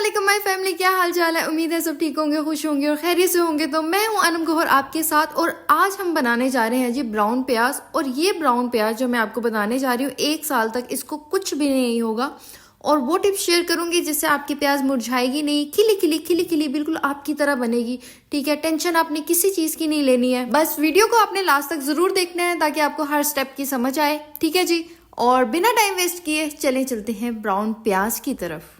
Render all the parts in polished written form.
अस्सलाम my family, क्या हाल चाल है। उम्मीद है सब ठीक होंगे, खुश होंगे और खैरियत से होंगे। तो मैं हूं अनम गौहर आपके साथ और आज हम बनाने जा रहे हैं जी ब्राउन प्याज। और ये ब्राउन प्याज जो मैं आपको बताने जा रही हूँ 1 साल तक इसको कुछ भी नहीं होगा। और वो टिप्स शेयर करूंगी जिससे आपकी प्याज मुरझाएगी नहीं, खिली खिली खिली खिली बिल्कुल आपकी तरह बनेगी। ठीक है, टेंशन आपने किसी चीज की नहीं लेनी है। बस वीडियो को आपने लास्ट तक जरूर देखना है ताकि आपको हर स्टेप की समझ आए। ठीक है जी, और बिना टाइम वेस्ट किए चलते हैं ब्राउन प्याज की तरफ।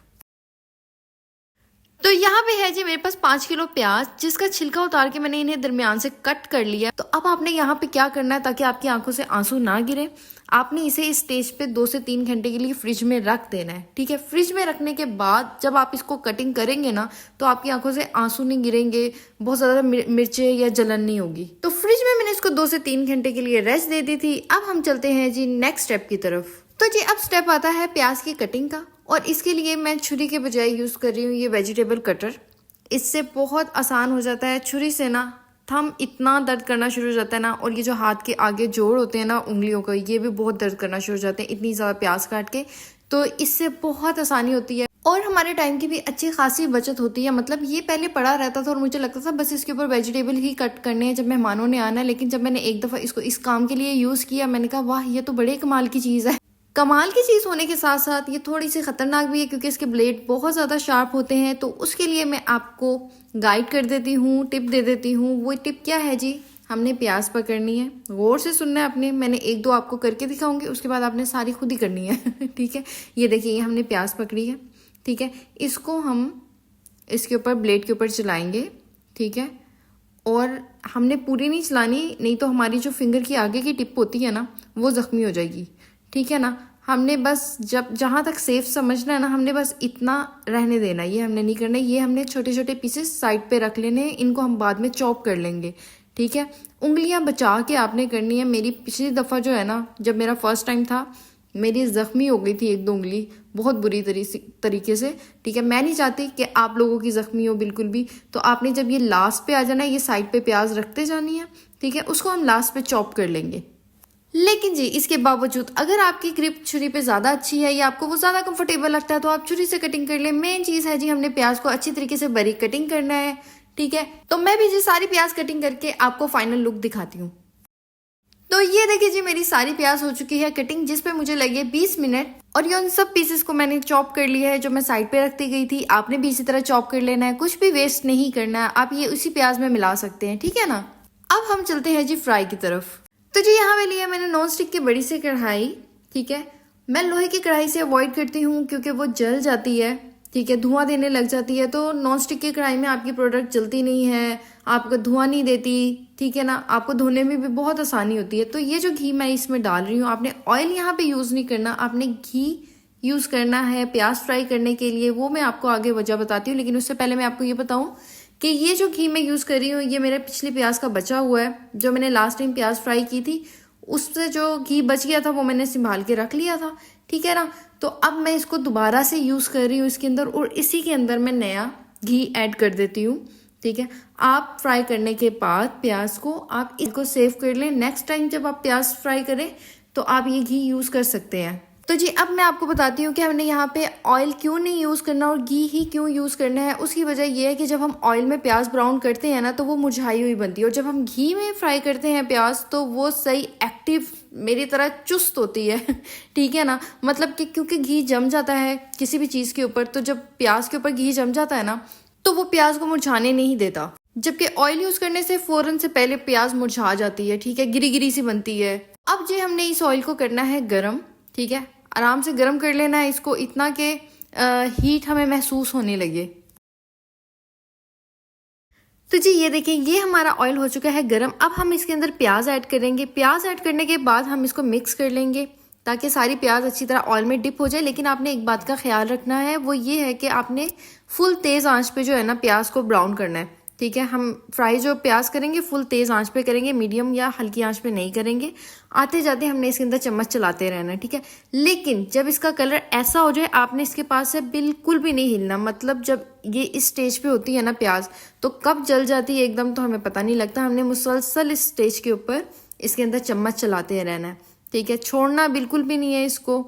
तो यहाँ पे है जी मेरे पास 5 किलो प्याज, जिसका छिलका उतार के मैंने इन्हें दरमियान से कट कर लिया। तो अब आपने यहाँ पे क्या करना है ताकि आपकी आंखों से आंसू ना गिरे, आपने इसे इस स्टेज पे 2 से 3 घंटे के लिए फ्रिज में रख देना है। ठीक है, फ्रिज में रखने के बाद जब आप इसको कटिंग करेंगे ना तो आपकी आंखों से आंसू नहीं गिरेंगे, बहुत ज्यादा मिर्चे या जलन नहीं होगी। तो फ्रिज में मैंने इसको 2 से 3 घंटे के लिए रेस्ट दे दी थी। अब हम चलते हैं जी नेक्स्ट स्टेप की तरफ। तो जी अब स्टेप आता है प्याज की कटिंग का, और इसके लिए मैं छुरी के बजाय यूज कर रही हूँ ये वेजिटेबल कटर। इससे बहुत आसान हो जाता है। छुरी से ना थंब इतना दर्द करना शुरू हो जाता है ना, और ये जो हाथ के आगे जोड़ होते हैं ना उंगलियों का, ये भी बहुत दर्द करना शुरू हो जाते हैं इतनी ज्यादा प्याज काट के। तो इससे बहुत आसानी होती है और हमारे टाइम की भी अच्छी खासी बचत होती है। मतलब ये पहले पड़ा रहता था और मुझे लगता था बस इसके ऊपर वेजिटेबल ही कट करने हैं जब मेहमानों ने आना है, लेकिन जब मैंने एक दफा इसको इस काम के लिए यूज किया मैंने कहा वाह ये तो बड़े कमाल की चीज है। कमाल की चीज होने के साथ साथ ये थोड़ी सी खतरनाक भी है क्योंकि इसके ब्लेड बहुत ज्यादा शार्प होते हैं। तो उसके लिए मैं आपको गाइड कर देती हूँ, टिप दे देती हूँ। वो टिप क्या है जी, हमने प्याज पकड़नी है, गौर से सुनना है आपने। मैंने 1-2 आपको करके दिखाऊंगी, उसके बाद आपने सारी खुद ही करनी है। ठीक है, ये देखिए हमने प्याज पकड़ी है। ठीक है, इसको हम इसके ऊपर ब्लेड के ऊपर चलाएंगे। ठीक है, और हमने पूरी नहीं चलानी, नहीं तो हमारी जो फिंगर की आगे की टिप होती है ना वो जख्मी हो जाएगी। ठीक है ना, हमने बस जब जहां तक सेफ समझना है ना हमने बस इतना रहने देना, ये हमने नहीं करना। ये हमने छोटे छोटे पीसेस साइड पे रख लेने हैं, इनको हम बाद में चॉप कर लेंगे। ठीक है, उंगलियां बचा के आपने करनी है। मेरी पिछली दफा जो है ना, जब मेरा फर्स्ट टाइम था, मेरी जख्मी हो गई थी 1-2 उंगली बहुत बुरी तरीके से। ठीक है, मैं नहीं चाहती कि आप लोगों की जख्मी हो बिल्कुल भी। तो आपने जब ये लास्ट पे आ जाना है, ये साइड पे प्याज रखते जानी है। ठीक है, उसको हम लास्ट पे चॉप कर लेंगे। लेकिन जी इसके बावजूद अगर आपकी ग्रिप छुरी पे ज्यादा अच्छी है या आपको वो ज्यादा कंफर्टेबल लगता है तो आप छुरी से कटिंग कर ले। मेन चीज है जी हमने प्याज को अच्छी तरीके से बारीक कटिंग करना है। ठीक है, तो मैं भी जी सारी प्याज कटिंग करके आपको फाइनल लुक दिखाती हूँ। तो ये देखिए जी मेरी सारी प्याज हो चुकी है कटिंग, जिसपे मुझे लगे 20 मिनट। और ये उन सब पीसेस को मैंने चॉप कर लिया है जो मैं साइड पे रखती गई थी। आपने भी इसी तरह चॉप कर लेना है, कुछ भी वेस्ट नहीं करना है। आप ये उसी प्याज में मिला सकते हैं। ठीक है ना, अब हम चलते हैं जी फ्राई की तरफ। तो जी यहाँ पे लिया मैंने नॉन स्टिक की बड़ी सी कढ़ाई। ठीक है, मैं लोहे की कढ़ाई से अवॉइड करती हूँ क्योंकि वो जल जाती है। ठीक है, धुआं देने लग जाती है। तो नॉन स्टिक की कढ़ाई में आपकी प्रोडक्ट जलती नहीं है, आपका धुआं नहीं देती। ठीक है ना, आपको धोने में भी बहुत आसानी होती है। तो ये जो घी मैं इसमें डाल रही हूँ, आपने ऑयल यहाँ पे यूज नहीं करना, आपने घी यूज करना है प्याज फ्राई करने के लिए। वो मैं आपको आगे वजह बताती हूँ, लेकिन उससे पहले मैं आपको ये बताऊं कि ये जो घी मैं यूज कर रही हूँ ये मेरे पिछली प्याज का बचा हुआ है। जो मैंने लास्ट टाइम प्याज फ्राई की थी उससे जो घी बच गया था वो मैंने संभाल के रख लिया था। ठीक है ना, तो अब मैं इसको दोबारा से यूज कर रही हूँ इसके अंदर, और इसी के अंदर मैं नया घी ऐड कर देती हूँ। ठीक है, आप फ्राई करने के बाद प्याज को आप इसको सेव कर लें। नेक्स्ट टाइम जब आप प्याज फ्राई करें तो आप ये घी यूज कर सकते हैं। तो जी अब मैं आपको बताती हूँ कि हमने यहाँ पे ऑयल क्यों नहीं यूज करना और घी ही क्यों यूज करना है। उसकी वजह यह है कि जब हम ऑयल में प्याज ब्राउन करते हैं ना तो वो मुरझाई हुई बनती है, और जब हम घी में फ्राई करते हैं प्याज तो वो सही एक्टिव मेरी तरह चुस्त होती है। ठीक है ना, मतलब कि क्योंकि घी जम जाता है किसी भी चीज के ऊपर, तो जब प्याज के ऊपर घी जम जाता है ना तो वो प्याज को मुरझाने नहीं देता। जबकि ऑयल यूज करने से फौरन से पहले प्याज मुरझा जाती है। ठीक है, गिरी गिरी सी बनती है। अब जी हमने इस ऑयल को करना है गरम। ठीक है, आराम से गर्म कर लेना है इसको, इतना कि हीट हमें महसूस होने लगे। तो जी ये देखिए ये हमारा ऑयल हो चुका है गरम। अब हम इसके अंदर प्याज ऐड करेंगे। प्याज ऐड करने के बाद हम इसको मिक्स कर लेंगे ताकि सारी प्याज अच्छी तरह ऑयल में डिप हो जाए। लेकिन आपने एक बात का ख्याल रखना है, वो ये है कि आपने फुल तेज आंच पे जो है ना प्याज को ब्राउन करना है। ठीक है, हम फ्राई जो प्याज करेंगे फुल तेज आंच पे करेंगे, मीडियम या हल्की आंच पे नहीं करेंगे। आते जाते हमने इसके अंदर चम्मच चलाते रहना है। ठीक है, लेकिन जब इसका कलर ऐसा हो जाए आपने इसके पास से बिल्कुल भी नहीं हिलना। मतलब जब ये इस स्टेज पे होती है ना प्याज, तो कब जल जाती है एकदम तो हमें पता नहीं लगता। हमने मुसलसल इस स्टेज के ऊपर इसके अंदर चम्मच चलाते रहना है। ठीक है, छोड़ना बिल्कुल भी नहीं है इसको।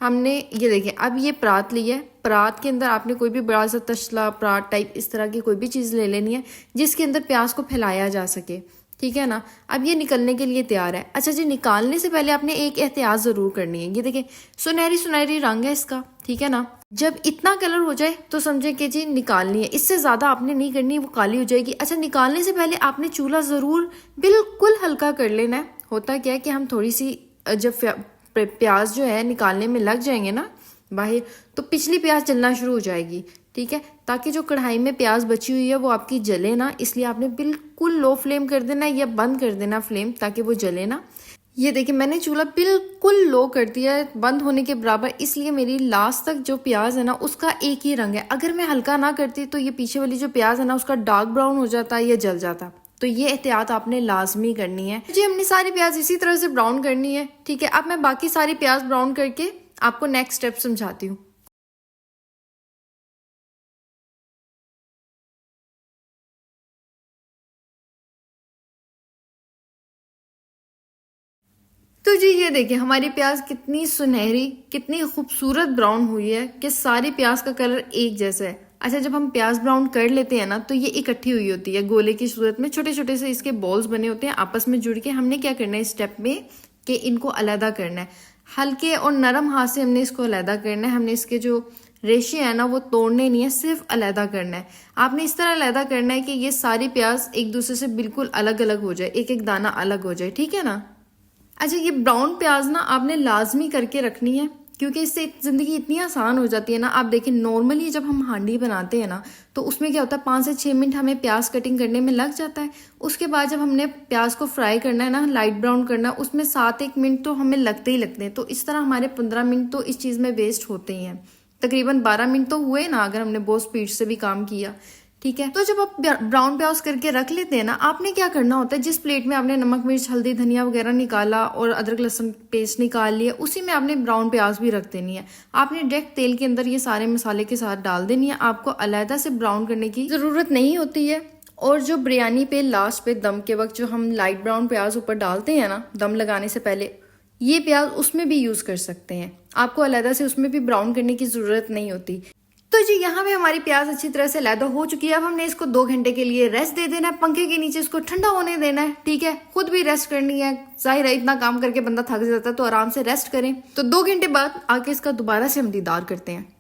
हमने ये देखिए अब ये परात ली है, परात के अंदर आपने कोई भी बड़ा सा तसला परात टाइप इस तरह की कोई भी चीज़ ले लेनी है जिसके अंदर प्याज को फैलाया जा सके, ठीक है ना। अब ये निकलने के लिए तैयार है। अच्छा जी, निकालने से पहले आपने एक एहतियात ज़रूर करनी है। ये देखिए सुनहरी सुनहरी रंग है इसका, ठीक है ना। जब इतना कलर हो जाए तो समझे कि जी निकालनी है, इससे ज़्यादा आपने नहीं करनी, वो काली हो जाएगी। अच्छा, निकालने से पहले आपने चूल्हा ज़रूर बिल्कुल हल्का कर लेना है। होता क्या है कि हम थोड़ी सी जब प्याज जो है निकालने में लग जाएंगे ना बाहर, तो पिछली प्याज जलना शुरू हो जाएगी, ठीक है। ताकि जो कढ़ाई में प्याज बची हुई है वो आपकी जले ना, इसलिए आपने बिल्कुल लो फ्लेम कर देना या बंद कर देना फ्लेम, ताकि वो जले ना। ये देखिए मैंने चूल्हा बिल्कुल लो कर दिया है, बंद होने के बराबर, इसलिए मेरी लास्ट तक जो प्याज है ना उसका एक ही रंग है। अगर मैं हल्का ना करती तो ये पीछे वाली जो प्याज है ना उसका डार्क ब्राउन हो जाता या जल जाता। तो ये एहतियात आपने लाजमी करनी है जी। हमने सारी प्याज इसी तरह से ब्राउन करनी है, ठीक है। अब मैं बाकी सारी प्याज ब्राउन करके आपको नेक्स्ट स्टेप समझाती हूँ। तो जी ये देखिए हमारी प्याज कितनी सुनहरी, कितनी खूबसूरत ब्राउन हुई है कि सारी प्याज का कलर एक जैसा है। अच्छा, जब हम प्याज ब्राउन कर लेते हैं ना तो ये इकट्ठी हुई होती है गोले की सूरत में, छोटे छोटे से इसके बॉल्स बने होते हैं आपस में जुड़ के। हमने क्या करना है इस स्टेप में कि इनको अलहदा करना है, हल्के और नरम हाथ से हमने इसको अलहदा करना है। हमने इसके जो रेशे है ना वो तोड़ने नहीं है, सिर्फ अलहदा करना है। आपने इस तरह अलहदा करना है कि ये सारी प्याज एक दूसरे से बिल्कुल अलग अलग हो जाए, एक एक दाना अलग हो जाए, ठीक है ना। अच्छा, ये ब्राउन प्याज ना आपने लाजमी करके रखनी है, क्योंकि इससे ज़िंदगी इतनी आसान हो जाती है ना। आप देखें नॉर्मली जब हम हांडी बनाते हैं ना तो उसमें क्या होता है 5 से 6 मिनट हमें प्याज कटिंग करने में लग जाता है। उसके बाद जब हमने प्याज को फ्राई करना है ना, लाइट ब्राउन करना है, उसमें 7-1 मिनट तो हमें लगते ही लगते हैं। तो इस तरह हमारे 15 मिनट तो इस चीज़ में वेस्ट होते ही हैं। तकरीबन 12 मिनट तो हुए ना अगर हमने बहुत स्पीड से भी काम किया, ठीक है। तो जब आप ब्राउन प्याज करके रख लेते हैं ना, आपने क्या करना होता है, जिस प्लेट में आपने नमक मिर्च हल्दी धनिया वगैरह निकाला और अदरक लहसुन पेस्ट निकाल लिया, उसी में आपने ब्राउन प्याज भी रख देनी है। आपने डायरेक्ट तेल के अंदर ये सारे मसाले के साथ डाल देनी है, आपको अलहदा से ब्राउन करने की ज़रूरत नहीं होती है। और जो बिरयानी पे लास्ट पे दम के वक्त जो हम लाइट ब्राउन प्याज ऊपर डालते हैं ना दम लगाने से पहले, ये प्याज उसमें भी यूज़ कर सकते हैं। आपको अलहदा से उसमें भी ब्राउन करने की ज़रूरत नहीं होती। तो जी यहाँ पे हमारी प्याज अच्छी तरह से अलहदा हो चुकी है। अब हमने इसको 2 घंटे के लिए रेस्ट दे देना है, पंखे के नीचे इसको ठंडा होने देना है, ठीक है। खुद भी रेस्ट करनी है, जाहिर है इतना काम करके बंदा थक जाता है, तो आराम से रेस्ट करें। तो 2 घंटे बाद आके इसका दोबारा से हम दीदार करते हैं।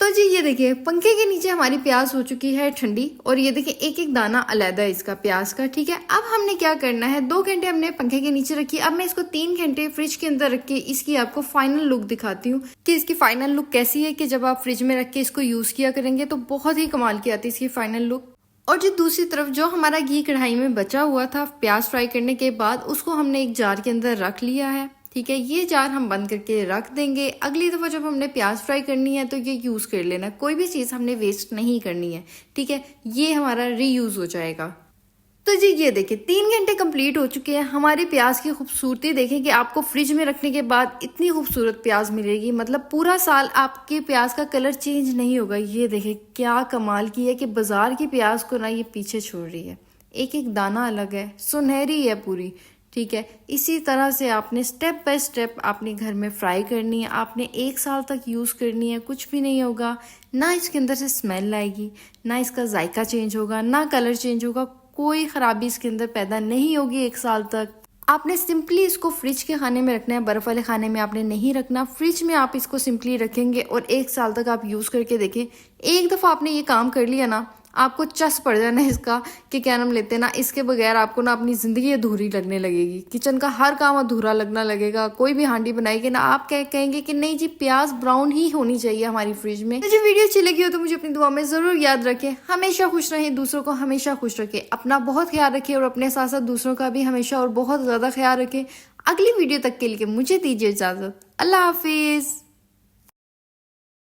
तो जी ये देखिए पंखे के नीचे हमारी प्याज हो चुकी है ठंडी, और ये देखिए एक एक दाना अलहदा है इसका प्याज का, ठीक है। अब हमने क्या करना है, 2 घंटे हमने पंखे के नीचे रखी। अब मैं इसको 3 घंटे फ्रिज के अंदर रख के इसकी आपको फाइनल लुक दिखाती हूँ कि इसकी फाइनल लुक कैसी है। कि जब आप फ्रिज में रख के इसको यूज किया करेंगे तो बहुत ही कमाल की आती है इसकी फाइनल लुक। और जो दूसरी तरफ जो हमारा घी कढ़ाई में बचा हुआ था प्याज फ्राई करने के बाद, उसको हमने एक जार के अंदर रख लिया है, ठीक है। ये जार हम बंद करके रख देंगे। अगली दफ़ा जब हमने प्याज फ्राई करनी है तो ये यूज़ कर लेना, कोई भी चीज़ हमने वेस्ट नहीं करनी है, ठीक है। ये हमारा रीयूज़ हो जाएगा। तो जी ये देखिए 3 घंटे कंप्लीट हो चुके हैं। हमारी प्याज की खूबसूरती देखें कि आपको फ्रिज में रखने के बाद इतनी खूबसूरत प्याज मिलेगी, मतलब पूरा साल आपकी प्याज का कलर चेंज नहीं होगा। ये देखें क्या कमाल की है कि बाजार की प्याज को ना ये पीछे छोड़ रही है, एक एक दाना अलग है, सुनहरी है पूरी, ठीक है। इसी तरह से आपने स्टेप बाय स्टेप अपने घर में फ्राई करनी है। आपने 1 साल तक यूज़ करनी है, कुछ भी नहीं होगा, ना इसके अंदर से स्मेल आएगी, ना इसका जायका चेंज होगा, ना कलर चेंज होगा, कोई ख़राबी इसके अंदर पैदा नहीं होगी 1 साल तक। आपने सिंपली इसको फ्रिज के खाने में रखना है, बर्फ़ वाले खाने में आपने नहीं रखना। फ्रिज में आप इसको सिंपली रखेंगे और 1 साल तक आप यूज़ करके देखें। एक दफ़ा आपने ये काम कर लिया ना, आपको चस पड़ जाना है इसका कि क्या नाम लेते हैं ना, इसके बगैर आपको ना अपनी ज़िंदगी अधूरी लगने लगेगी। किचन का हर काम अधूरा लगना लगेगा। कोई भी हांडी बनाएगी ना, आप कहेंगे कि नहीं जी प्याज ब्राउन ही होनी चाहिए हमारी फ्रिज में। तो जो वीडियो अच्छी लगी हो तो मुझे अपनी दुआ में ज़रूर याद रखें। हमेशा खुश रहें, दूसरों को हमेशा खुश रखें, अपना बहुत ख्याल रखें और अपने साथ साथ दूसरों का भी हमेशा और बहुत ज़्यादा ख्याल रखें। अगली वीडियो तक के लिए मुझे दीजिए इजाज़त। अल्लाह हाफिज़।